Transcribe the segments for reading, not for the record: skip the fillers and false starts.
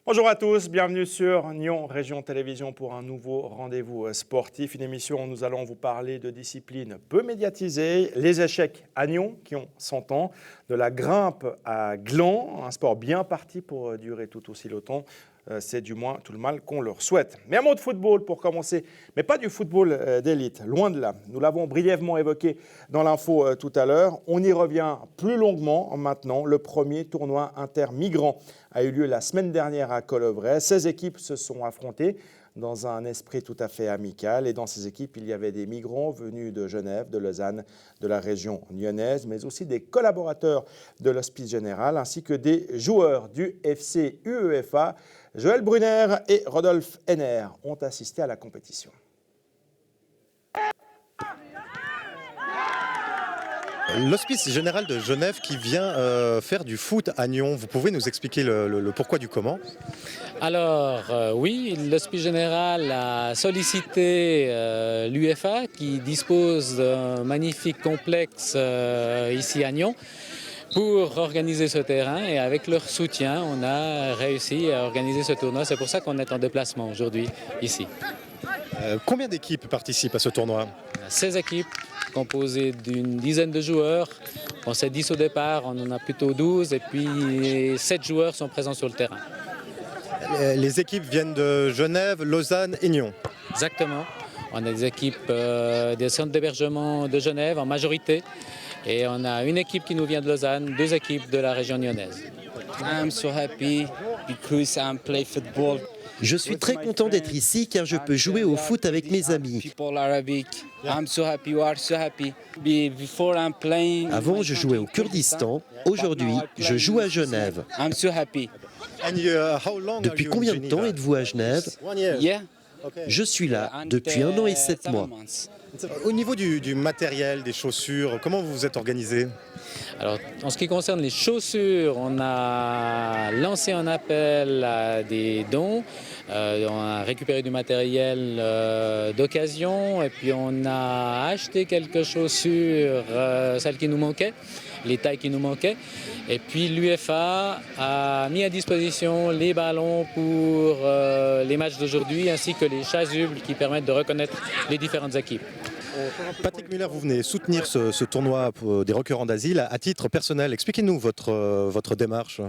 Bonjour à tous, bienvenue sur Nyon Région Télévision pour un nouveau rendez-vous sportif. Une émission où nous allons vous parler de disciplines peu médiatisées, les échecs à Nyon qui ont 100 ans, de la grimpe à Gland, un sport bien parti pour durer tout aussi longtemps. C'est du moins tout le mal qu'on leur souhaite. Mais un mot de football pour commencer, mais pas du football d'élite, loin de là. Nous l'avons brièvement évoqué dans l'info tout à l'heure. On y revient plus longuement maintenant. Le premier tournoi intermigrant a eu lieu la semaine dernière à Colobret. 16 équipes se sont affrontées dans un esprit tout à fait amical. Et dans ces équipes, il y avait des migrants venus de Genève, de Lausanne, de la région lyonnaise, mais aussi des collaborateurs de l'Hospice Général, ainsi que des joueurs du FC UEFA. Joël Brunner et Rodolphe Henner ont assisté à la compétition. L'Hospice Général de Genève qui vient faire du foot à Nyon. Vous pouvez nous expliquer le pourquoi du comment? Alors oui, l'Hospice Général a sollicité l'UEFA qui dispose d'un magnifique complexe ici à Nyon pour organiser ce terrain, et avec leur soutien, on a réussi à organiser ce tournoi. C'est pour ça qu'on est en déplacement aujourd'hui ici. Combien d'équipes participent à ce tournoi? 16 équipes composées d'une dizaine de joueurs. On s'est 10 au départ, on en a plutôt 12, et puis 7 joueurs sont présents sur le terrain. Les équipes viennent de Genève, Lausanne et Nyon. Exactement. On a des équipes des centres d'hébergement de Genève en majorité, et on a une équipe qui nous vient de Lausanne, 2 équipes de la région lyonnaise. I'm so happy because I play football. Je suis très content d'être ici car je peux jouer au foot avec mes amis. Avant, je jouais au Kurdistan. Aujourd'hui, je joue à Genève. Depuis combien de temps êtes-vous à Genève? Je suis là depuis 1 an et 7 mois. Au niveau du matériel, des chaussures, comment vous vous êtes organisé? Alors, en ce qui concerne les chaussures, on a lancé un appel à des dons. On a récupéré du matériel d'occasion, et puis on a acheté quelques chaussures, celles qui nous manquaient, les tailles qui nous manquaient. Et puis l'UEFA a mis à disposition les ballons pour les matchs d'aujourd'hui, ainsi que les chasubles qui permettent de reconnaître les différentes équipes. Patrick Muller, vous venez soutenir ce tournoi des requérants d'asile à titre personnel. Expliquez-nous votre démarche.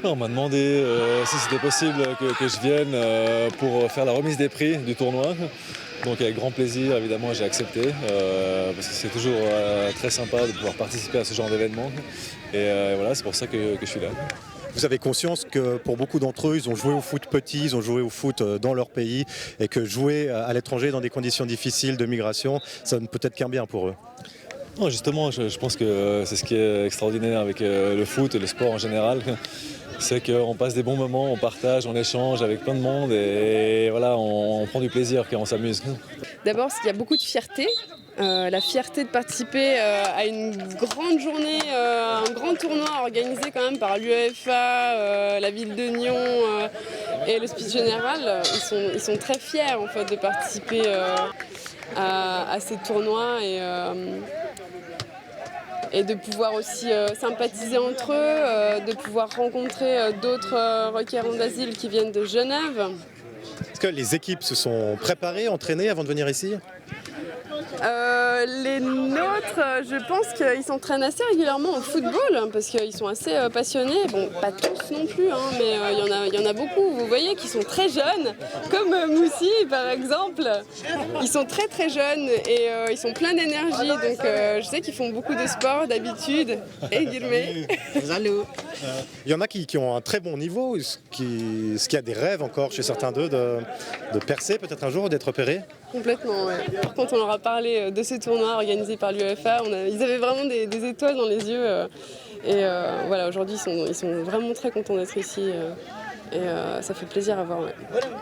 On m'a demandé si c'était possible que je vienne pour faire la remise des prix du tournoi. Donc avec grand plaisir, évidemment, j'ai accepté, parce que c'est toujours très sympa de pouvoir participer à ce genre d'événement. Et voilà, c'est pour ça que je suis là. Vous avez conscience que pour beaucoup d'entre eux, ils ont joué au foot petit, ils ont joué au foot dans leur pays, et que jouer à l'étranger dans des conditions difficiles de migration, ça ne peut être qu'un bien pour eux. Non, justement, je pense que c'est ce qui est extraordinaire avec le foot et le sport en général. C'est qu'on passe des bons moments, on partage, on échange avec plein de monde, et voilà, on prend du plaisir quand on s'amuse. D'abord, il y a beaucoup de fierté. La fierté de participer à une grande journée, un grand tournoi organisé quand même par l'UEFA, la ville de Nyon et l'Hospice Général. Ils sont très fiers en fait de participer à ces tournois, et de pouvoir aussi sympathiser entre eux, de pouvoir rencontrer d'autres requérants d'asile qui viennent de Genève. Est-ce que les équipes se sont préparées, entraînées avant de venir ici? Les nôtres, je pense qu'ils s'entraînent assez régulièrement au football parce qu'ils sont assez passionnés. Bon, pas tous non plus, hein, mais il y en a beaucoup, vous voyez, qui sont très jeunes, comme Moussi par exemple. Ils sont très très jeunes et ils sont pleins d'énergie, donc je sais qu'ils font beaucoup de sport d'habitude. Et Guillemets. Il y en a qui ont un très bon niveau. Est-ce qu'il y a des rêves encore chez certains d'eux de percer peut-être un jour, d'être repérés? Complètement, ouais. Quand on leur a parlé de ce tournoi organisé par l'UEFA, ils avaient vraiment des étoiles dans les yeux. Voilà, aujourd'hui, ils sont vraiment très contents d'être ici. Et ça fait plaisir à voir. Ouais.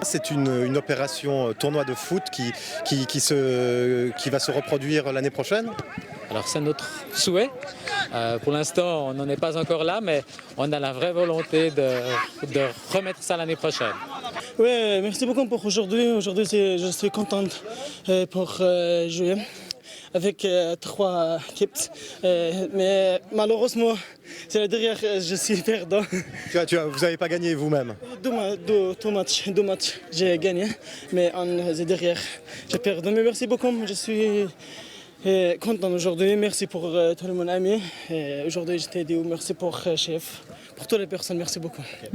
C'est une opération tournoi de foot qui va se reproduire l'année prochaine? Alors c'est notre souhait. Pour l'instant, on n'en est pas encore là, mais on a la vraie volonté de remettre ça l'année prochaine. Oui, merci beaucoup pour aujourd'hui. Aujourd'hui, je suis contente pour jouer avec 3 équipes. Mais malheureusement, c'est la dernière, je suis perdant. Vous n'avez pas gagné vous-même? Deux matchs, j'ai gagné, mais en derrière, j'ai perdu. Mais merci beaucoup, je suis content aujourd'hui. Merci pour tout le monde ami. Aujourd'hui, j'étais dit merci pour chef, pour toutes les personnes, merci beaucoup. Okay.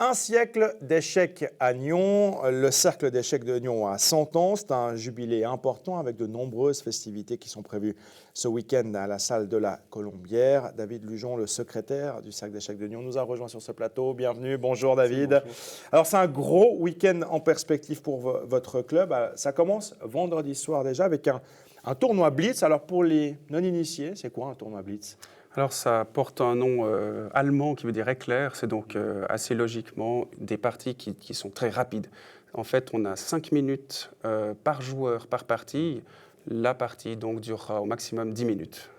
Un siècle d'échecs à Nyon. Le cercle d'échecs de Nyon a 100 ans. C'est un jubilé important avec de nombreuses festivités qui sont prévues ce week-end à la salle de la Colombière. David Lujon, le secrétaire du cercle d'échecs de Nyon, nous a rejoint sur ce plateau. Bienvenue. Bonjour David. Bonjour. Alors c'est un gros week-end en perspective pour votre club. Ça commence vendredi soir déjà avec un tournoi Blitz. Alors pour les non-initiés, c'est quoi un tournoi Blitz ? Alors ça porte un nom allemand qui veut dire éclair, c'est donc assez logiquement des parties qui sont très rapides. En fait, on a 5 minutes par joueur par partie. La partie donc durera au maximum 10 minutes.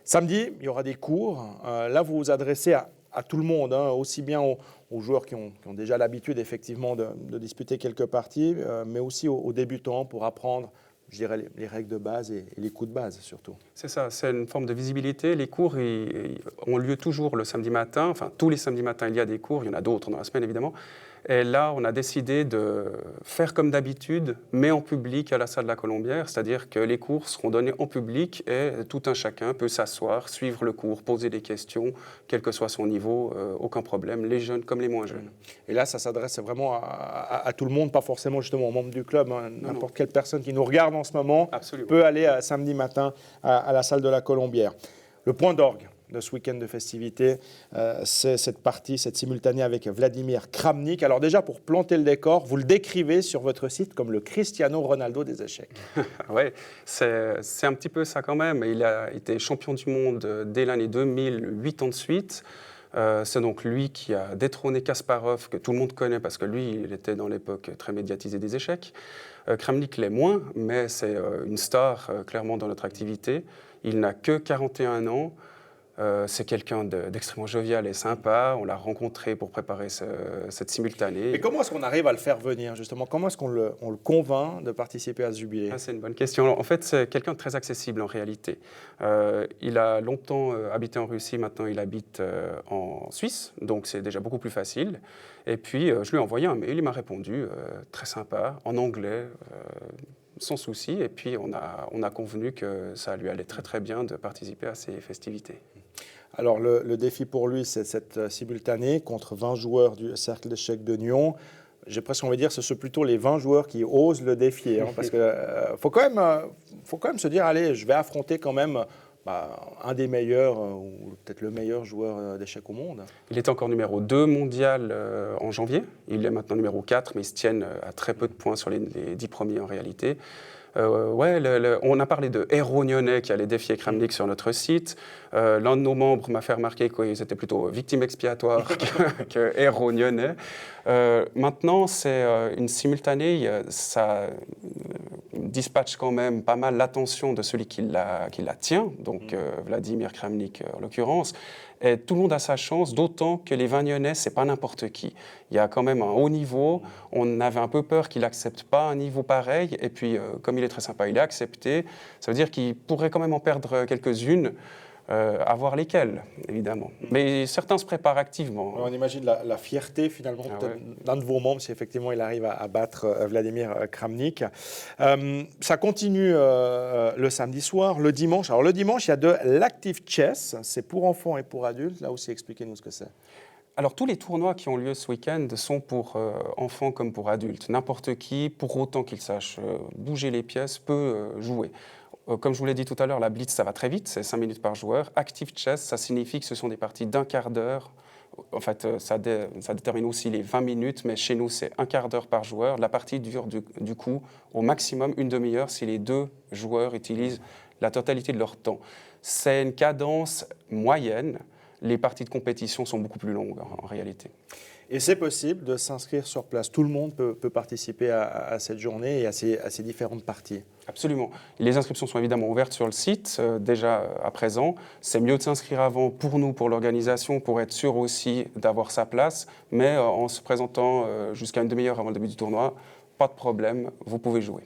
Samedi, il y aura des cours. Là, vous vous adressez à tout le monde, hein, aussi bien aux joueurs qui ont déjà l'habitude effectivement de disputer quelques parties, mais aussi aux débutants pour apprendre, je dirais, les règles de base et les coups de base surtout. C'est ça, c'est une forme de visibilité. Les cours ont lieu toujours le samedi matin. Enfin, tous les samedis matins, il y a des cours. Il y en a d'autres dans la semaine, évidemment. Et là, on a décidé de faire comme d'habitude, mais en public à la salle de la Colombière. C'est-à-dire que les cours seront donnés en public et tout un chacun peut s'asseoir, suivre le cours, poser des questions, quel que soit son niveau, aucun problème, les jeunes comme les moins jeunes. Et là, ça s'adresse vraiment à tout le monde, pas forcément justement aux membres du club. Hein. N'importe quelle personne qui nous regarde en ce moment peut aller samedi matin à la salle de la Colombière. Le point d'orgue de ce week-end de festivités, c'est cette partie, cette simultanée avec Vladimir Kramnik. Alors déjà, pour planter le décor, vous le décrivez sur votre site comme le Cristiano Ronaldo des échecs. Oui, c'est un petit peu ça quand même. Il a été champion du monde dès l'année 2000, 8 ans de suite. C'est donc lui qui a détrôné Kasparov, que tout le monde connaît parce que lui, il était dans l'époque très médiatisé des échecs. Kramnik l'est moins, mais c'est une star clairement dans notre activité. Il n'a que 41 ans. C'est quelqu'un d'extrêmement jovial et sympa. On l'a rencontré pour préparer cette simultanée. Mais comment est-ce qu'on arrive à le faire venir, justement? Comment est-ce qu'on le convainc de participer à ce jubilé? C'est une bonne question. En fait, c'est quelqu'un de très accessible en réalité. Il a longtemps habité en Russie, maintenant il habite en Suisse, donc c'est déjà beaucoup plus facile. Et puis, je lui ai envoyé un mail, il m'a répondu, très sympa, en anglais, sans souci. Et puis, on a convenu que ça lui allait très très bien de participer à ces festivités. Alors, le défi pour lui, c'est cette simultanée contre 20 joueurs du cercle d'échecs de Nyon. J'ai presque envie de dire que ce sont plutôt les 20 joueurs qui osent le défier. Hein, parce qu'il faut quand même se dire, allez, je vais affronter quand même un des meilleurs, ou peut-être le meilleur joueur d'échecs au monde. Il était encore numéro 2 mondial en janvier. Il est maintenant numéro 4, mais ils se tiennent à très peu de points sur les 10 premiers en réalité. On a parlé de héros nyonnais qui allait défier Kramnik sur notre site. L'un de nos membres m'a fait remarquer qu'ils étaient plutôt victimes expiatoires que héros nyonnais. Maintenant, c'est une simultanée, ça dispatche quand même pas mal l'attention de celui qui la tient, donc Vladimir Kramnik en l'occurrence. Et tout le monde a sa chance, d'autant que les 20 Nyonnais, ce n'est pas n'importe qui. Il y a quand même un haut niveau. On avait un peu peur qu'il n'accepte pas un niveau pareil. Et puis, comme il est très sympa, il est accepté. Ça veut dire qu'il pourrait quand même en perdre quelques-unes, à voir lesquelles, évidemment. Mais certains se préparent activement. On imagine la fierté, finalement, d'un de vos membres, si effectivement il arrive à battre Vladimir Kramnik. Ça continue le samedi soir, le dimanche. Alors, le dimanche, il y a de l'Active Chess. C'est pour enfants et pour adultes. Là aussi, expliquez-nous ce que c'est. Alors, tous les tournois qui ont lieu ce week-end sont pour enfants comme pour adultes. N'importe qui, pour autant qu'il sache bouger les pièces, peut jouer. Comme je vous l'ai dit tout à l'heure, la blitz, ça va très vite, c'est 5 minutes par joueur. Active chess, ça signifie que ce sont des parties d'un quart d'heure. En fait, ça détermine aussi les 20 minutes, mais chez nous, c'est un quart d'heure par joueur. La partie dure du coup au maximum une demi-heure si les deux joueurs utilisent la totalité de leur temps. C'est une cadence moyenne. Les parties de compétition sont beaucoup plus longues en réalité. Et c'est possible de s'inscrire sur place. Tout le monde peut participer à cette journée et à ces différentes parties. Absolument. Les inscriptions sont évidemment ouvertes sur le site déjà à présent. C'est mieux de s'inscrire avant pour nous, pour l'organisation, pour être sûr aussi d'avoir sa place. Mais en se présentant jusqu'à une demi-heure avant le début du tournoi, pas de problème, vous pouvez jouer.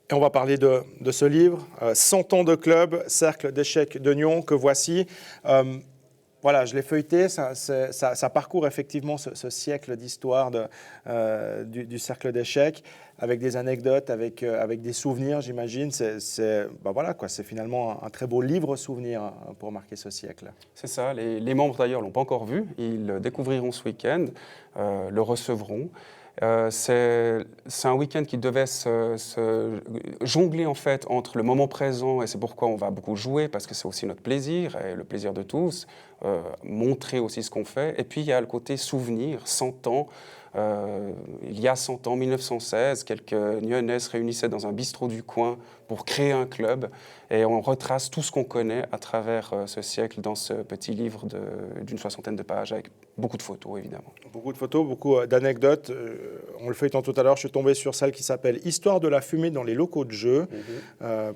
Et on va parler de ce livre, 100 ans de club, cercle d'échecs de Nyon, que voici. Voilà, je l'ai feuilleté, ça parcourt effectivement ce siècle d'histoire du cercle d'échecs, avec des anecdotes, avec des souvenirs, j'imagine. Voilà, c'est finalement un très beau livre souvenir pour marquer ce siècle. C'est ça, les membres d'ailleurs ne l'ont pas encore vu, ils le découvriront ce week-end, le recevront. C'est un week-end qui devait se jongler en fait entre le moment présent, et c'est pourquoi on va beaucoup jouer, parce que c'est aussi notre plaisir et le plaisir de tous, montrer aussi ce qu'on fait. Et puis il y a le côté souvenir, 100 ans. Il y a 100 ans, 1916, quelques Nyonnais se réunissaient dans un bistrot du coin pour créer un club, et on retrace tout ce qu'on connaît à travers ce siècle dans ce petit livre d'une 60aine de pages, avec beaucoup de photos évidemment. Beaucoup de photos, beaucoup d'anecdotes. On le feuilletant tout à l'heure, je suis tombé sur celle qui s'appelle « Histoire de la fumée dans les locaux de jeu »,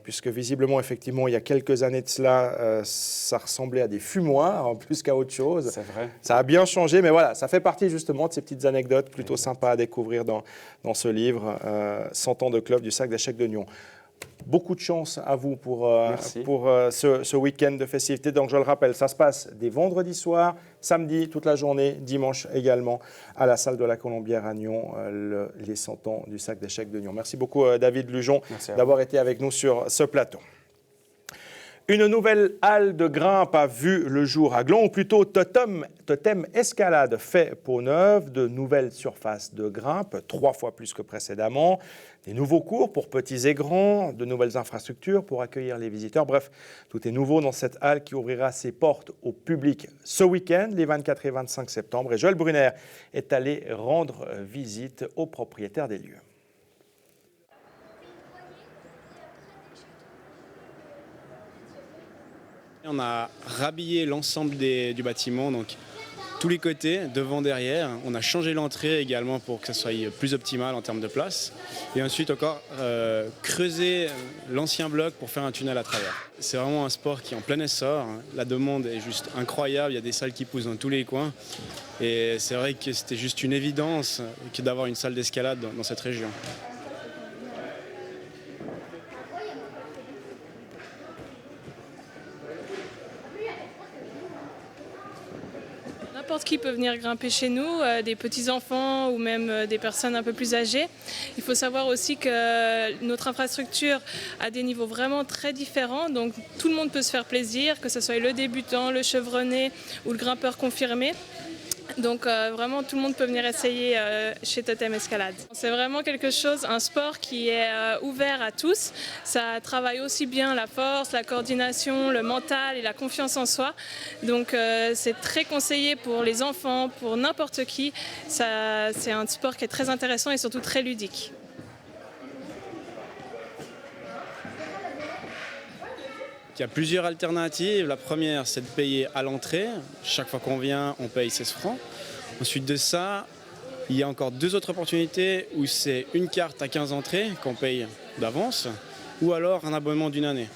puisque visiblement, effectivement, il y a quelques années de cela, ça ressemblait à des fumoirs, plus qu'à autre chose. C'est vrai. Ça a bien changé, mais voilà, ça fait partie justement de ces petites anecdotes plutôt sympas à découvrir dans ce livre, 100 ans de club du cercle d'échecs de Nyon. Beaucoup de chance à vous pour ce week-end de festivités. Donc, je le rappelle, ça se passe dès vendredi soir, samedi toute la journée, dimanche également, à la salle de la Colombière à Nyon, les 100 ans du cercle d'échecs de Nyon. Merci beaucoup, David Lujon, d'avoir été avec nous sur ce plateau. Une nouvelle halle de grimpe a vu le jour à Glon, ou plutôt Totem Escalade fait peau neuve, de nouvelles surfaces de grimpe, 3 fois plus que précédemment, des nouveaux cours pour petits et grands, de nouvelles infrastructures pour accueillir les visiteurs. Bref, tout est nouveau dans cette halle qui ouvrira ses portes au public ce week-end, les 24 et 25 septembre. Et Joël Brunner est allé rendre visite aux propriétaires des lieux. On a rhabillé l'ensemble du bâtiment, donc tous les côtés, devant, derrière. On a changé l'entrée également pour que ça soit plus optimal en termes de place. Et ensuite encore creuser l'ancien bloc pour faire un tunnel à travers. C'est vraiment un sport qui est en plein essor. La demande est juste incroyable. Il y a des salles qui poussent dans tous les coins. Et c'est vrai que c'était juste une évidence que d'avoir une salle d'escalade dans cette région. N'importe qui peut venir grimper chez nous, des petits-enfants ou même des personnes un peu plus âgées. Il faut savoir aussi que notre infrastructure a des niveaux vraiment très différents, donc tout le monde peut se faire plaisir, que ce soit le débutant, le chevronné ou le grimpeur confirmé. Donc vraiment tout le monde peut venir essayer chez Totem Escalade. C'est vraiment quelque chose, un sport qui est ouvert à tous. Ça travaille aussi bien la force, la coordination, le mental et la confiance en soi. Donc c'est très conseillé pour les enfants, pour n'importe qui. C'est un sport qui est très intéressant et surtout très ludique. Il y a plusieurs alternatives. La première, c'est de payer à l'entrée. Chaque fois qu'on vient, on paye 16 francs. Ensuite de ça, il y a encore 2 autres opportunités où c'est une carte à 15 entrées qu'on paye d'avance ou alors un abonnement d'1 année.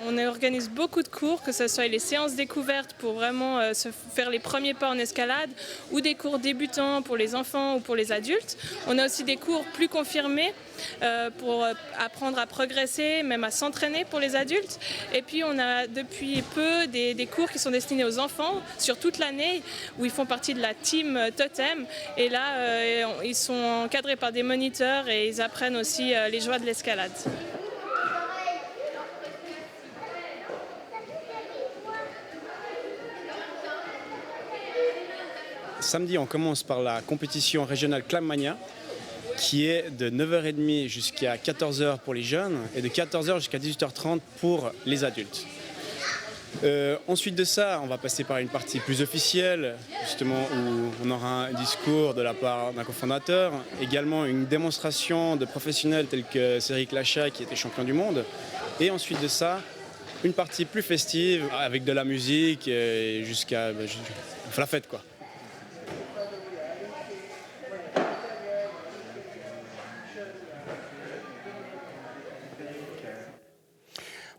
On organise beaucoup de cours, que ce soit les séances découvertes pour vraiment se faire les premiers pas en escalade ou des cours débutants pour les enfants ou pour les adultes. On a aussi des cours plus confirmés pour apprendre à progresser, même à s'entraîner pour les adultes. Et puis on a depuis peu des cours qui sont destinés aux enfants sur toute l'année où ils font partie de la team Totem. Et là, ils sont encadrés par des moniteurs et ils apprennent aussi les joies de l'escalade. Samedi, on commence par la compétition régionale Clammania, qui est de 9h30 jusqu'à 14h pour les jeunes et de 14h jusqu'à 18h30 pour les adultes. Ensuite de ça, on va passer par une partie plus officielle, justement où on aura un discours de la part d'un cofondateur, également une démonstration de professionnels tels que Cédric Lachat qui était champion du monde, et ensuite de ça, une partie plus festive avec de la musique jusqu'à la fête quoi.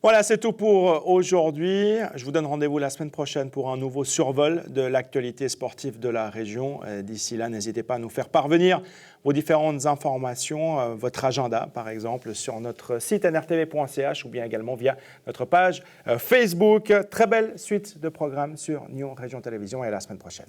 Voilà, c'est tout pour aujourd'hui. Je vous donne rendez-vous la semaine prochaine pour un nouveau survol de l'actualité sportive de la région. D'ici là, n'hésitez pas à nous faire parvenir vos différentes informations, votre agenda par exemple, sur notre site nrtv.ch ou bien également via notre page Facebook. Très belle suite de programmes sur Nyon Région Télévision et à la semaine prochaine.